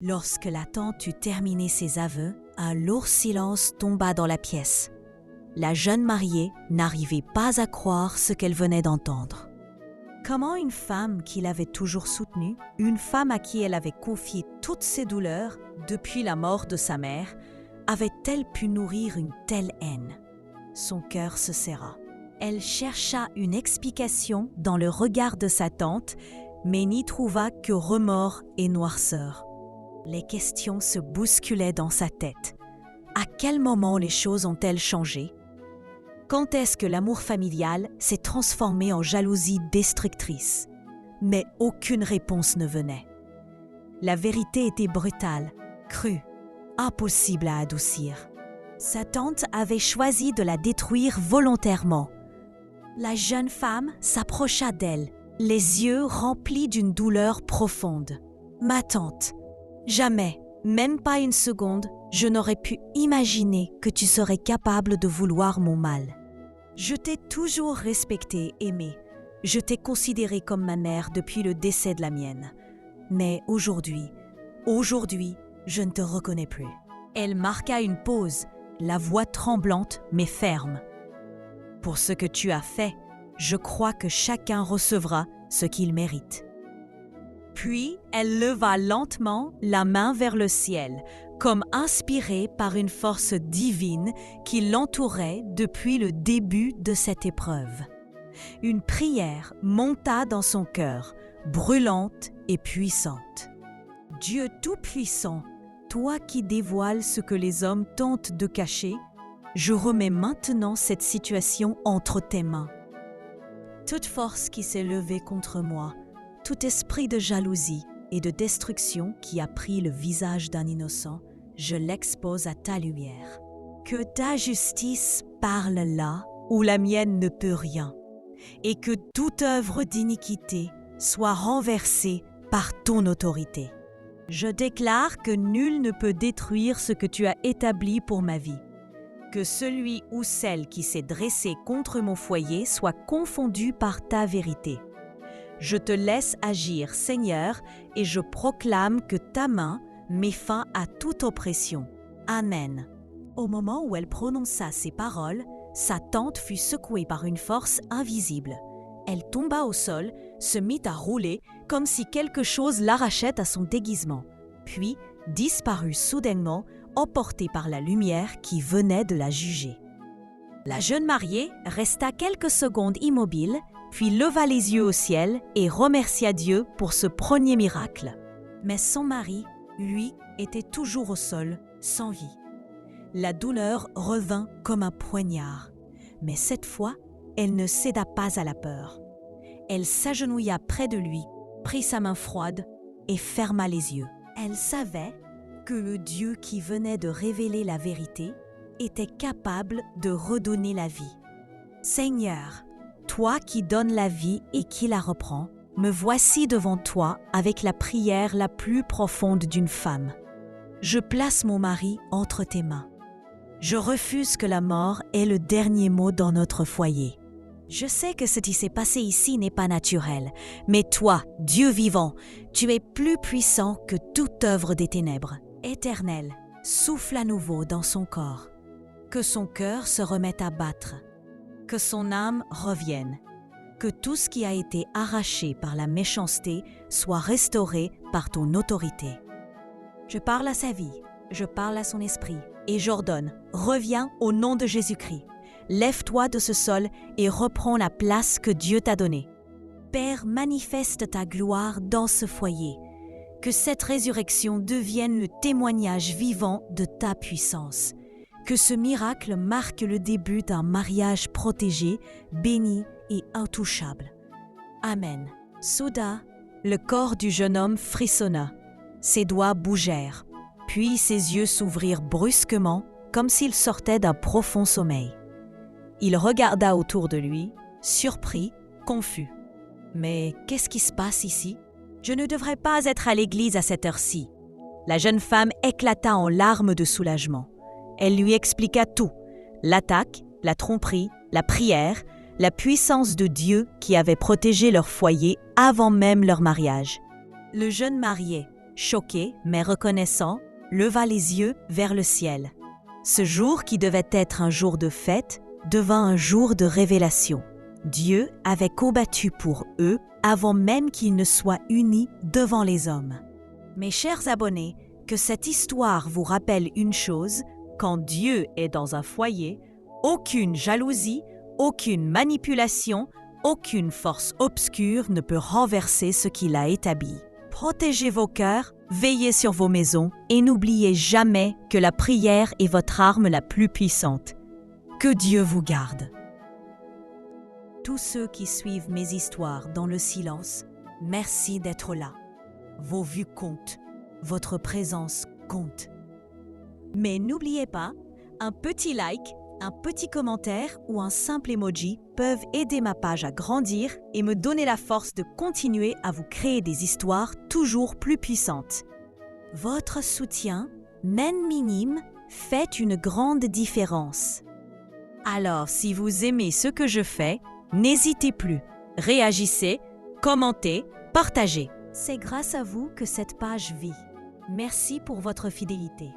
Lorsque la tante eut terminé ses aveux, un lourd silence tomba dans la pièce. La jeune mariée n'arrivait pas à croire ce qu'elle venait d'entendre. Comment une femme qui l'avait toujours soutenue, une femme à qui elle avait confié toutes ses douleurs depuis la mort de sa mère, avait-elle pu nourrir une telle haine? Son cœur se serra. Elle chercha une explication dans le regard de sa tante, mais n'y trouva que remords et noirceur. Les questions se bousculaient dans sa tête. À quel moment les choses ont-elles changé? Quand est-ce que l'amour familial s'est transformé en jalousie destructrice? Mais aucune réponse ne venait. La vérité était brutale, crue, impossible à adoucir. Sa tante avait choisi de la détruire volontairement. La jeune femme s'approcha d'elle, les yeux remplis d'une douleur profonde. « Ma tante, jamais, même pas une seconde, je n'aurais pu imaginer que tu serais capable de vouloir mon mal. Je t'ai toujours respectée, aimée. Je t'ai considérée comme ma mère depuis le décès de la mienne. Mais aujourd'hui, je ne te reconnais plus. » Elle marqua une pause, la voix tremblante mais ferme. « Pour ce que tu as fait, je crois que chacun recevra ce qu'il mérite. » Puis, elle leva lentement la main vers le ciel, comme inspirée par une force divine qui l'entourait depuis le début de cette épreuve. Une prière monta dans son cœur, brûlante et puissante. « Dieu Tout-Puissant, toi qui dévoiles ce que les hommes tentent de cacher, je remets maintenant cette situation entre tes mains. Toute force qui s'est levée contre moi, tout esprit de jalousie et de destruction qui a pris le visage d'un innocent, je l'expose à ta lumière. Que ta justice parle là où la mienne ne peut rien, et que toute œuvre d'iniquité soit renversée par ton autorité. Je déclare que nul ne peut détruire ce que tu as établi pour ma vie. Que celui ou celle qui s'est dressé contre mon foyer soit confondu par ta vérité. Je te laisse agir, Seigneur, et je proclame que ta main met fin à toute oppression. Amen. » Au moment où elle prononça ces paroles, sa tante fut secouée par une force invisible. Elle tomba au sol, se mit à rouler comme si quelque chose l'arrachait à son déguisement, puis disparut soudainement, emportée par la lumière qui venait de la juger. La jeune mariée resta quelques secondes immobile, puis leva les yeux au ciel et remercia Dieu pour ce premier miracle. Mais son mari, lui, était toujours au sol, sans vie. La douleur revint comme un poignard, mais cette fois, elle ne céda pas à la peur. Elle s'agenouilla près de lui, prit sa main froide et ferma les yeux. Elle savait que le Dieu qui venait de révéler la vérité était capable de redonner la vie. « Seigneur, toi qui donnes la vie et qui la reprends, me voici devant toi avec la prière la plus profonde d'une femme. Je place mon mari entre tes mains. Je refuse que la mort ait le dernier mot dans notre foyer. Je sais que ce qui s'est passé ici n'est pas naturel, mais toi, Dieu vivant, tu es plus puissant que toute œuvre des ténèbres. Éternel, souffle à nouveau dans son corps. Que son cœur se remette à battre. Que son âme revienne, que tout ce qui a été arraché par la méchanceté soit restauré par ton autorité. Je parle à sa vie, je parle à son esprit, et j'ordonne, reviens au nom de Jésus-Christ. Lève-toi de ce sol et reprends la place que Dieu t'a donnée. Père, manifeste ta gloire dans ce foyer. Que cette résurrection devienne le témoignage vivant de ta puissance. Que ce miracle marque le début d'un mariage protégé, béni et intouchable. Amen. Soudain, le corps du jeune homme frissonna. Ses doigts bougèrent, puis ses yeux s'ouvrirent brusquement, comme s'il sortait d'un profond sommeil. Il regarda autour de lui, surpris, confus. « Mais qu'est-ce qui se passe ici? Je ne devrais pas être à l'église à cette heure-ci. » La jeune femme éclata en larmes de soulagement. Elle lui expliqua tout, l'attaque, la tromperie, la prière, la puissance de Dieu qui avait protégé leur foyer avant même leur mariage. Le jeune marié, choqué mais reconnaissant, leva les yeux vers le ciel. Ce jour qui devait être un jour de fête devint un jour de révélation. Dieu avait combattu pour eux avant même qu'ils ne soient unis devant les hommes. Mes chers abonnés, que cette histoire vous rappelle une chose, quand Dieu est dans un foyer, aucune jalousie, aucune manipulation, aucune force obscure ne peut renverser ce qu'il a établi. Protégez vos cœurs, veillez sur vos maisons et n'oubliez jamais que la prière est votre arme la plus puissante. Que Dieu vous garde. Tous ceux qui suivent mes histoires dans le silence, merci d'être là. Vos vues comptent, votre présence compte. Mais n'oubliez pas, un petit like, un petit commentaire ou un simple emoji peuvent aider ma page à grandir et me donner la force de continuer à vous créer des histoires toujours plus puissantes. Votre soutien, même minime, fait une grande différence. Alors, si vous aimez ce que je fais, n'hésitez plus. Réagissez, commentez, partagez. C'est grâce à vous que cette page vit. Merci pour votre fidélité.